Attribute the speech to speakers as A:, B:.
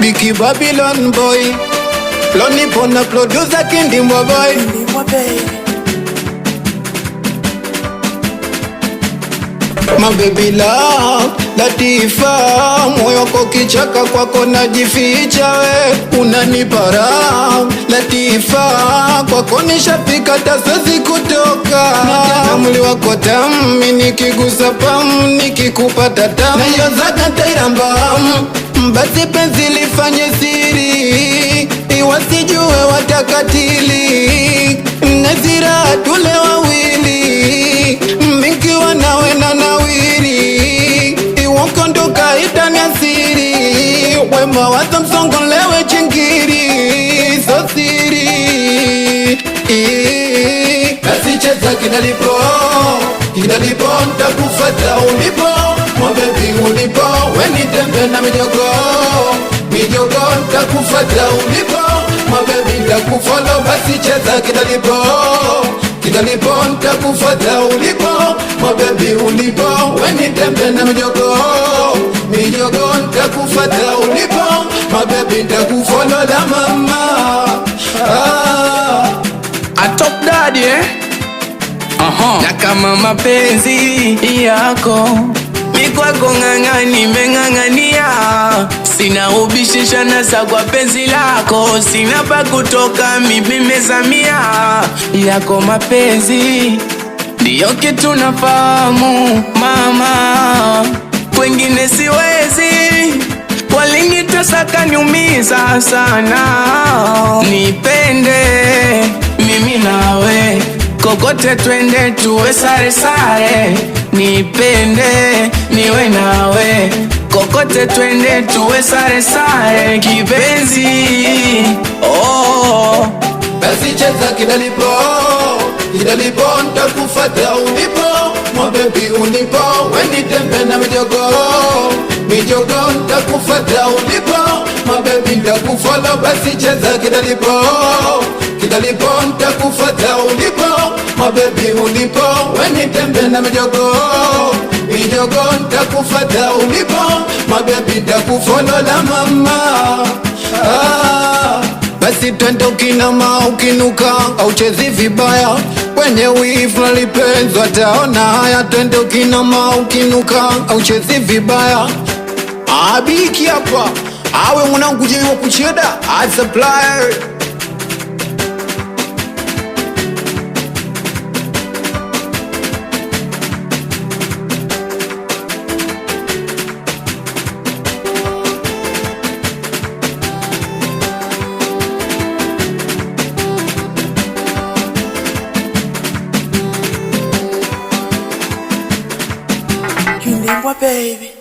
A: Biki Babylon boy, Loni Pona producer Kindimwa boy. My baby love, Latifa, moyo kwa kichaka kwako najificha we. Unanipa raha, Latifa, kwako nishafika tasezi kutoka. Na mwili wako tamu, nikigusa pamu, nikikupata tamu na hiyo zaka tairambam. Basi penzi lifanye siri, iwasijue watakatili. Nazira tule wawili, mingiwa nawe na nawiri. Iwakondoka itani asiri, wema wata msongolewe chingiri. So siri basi cheza kinalipo, kinalipo ntakufata ulipo. Mwabebi ulipo, weni tembe na mijogo. Mijogo ntakufata ulipo. Mwabebi ntakufolo, basi cheza kinalipo. Kinalipo ntakufata ulipo. Mwabebi ulipo, weni tembe na mijogo. Mijogo ntakufata ulipo. Mwabebi ntakufolo la mama.
B: Atop daddy na kama mapenzi yako mikwako ngangani mengangania. Sina ubishisha na sagwa penzi lako, sina pa kutoka mimezamia. Yako mapenzi ndiyo kitu nafahamu mama, kwengine siwezi. Walinitesa kaniumiza sana. Nipende mimi nawe, kokote twende tuwe sare sare. Nipende niwe nawe, kokote twende tuwe sare sare. Kipenzi oh,
A: basi cheza kinalipo. Kinalipo ntakufata ulipo. Mwabebi ulipo, weni tembe na mijogo. Mijogo ntakufata ulipo. Mwabebi ntakufolo, basi cheza kinalipo. Kinalipo ntakufata ulipo. Mwabebi ulipo, weni tembe na mijogo. Mijogo ntakufata ulipo. Mwabebi ntakufolo la mama. Basi twende ukinama ukinuka, au chezi vibaya. Kwenye wivu nalipenzwa taona haya. Twende ukinama ukinuka, au chezi vibaya. Abiki hapa, awe mwanangu jewa kucheda supplier.
C: Kindimwa baby.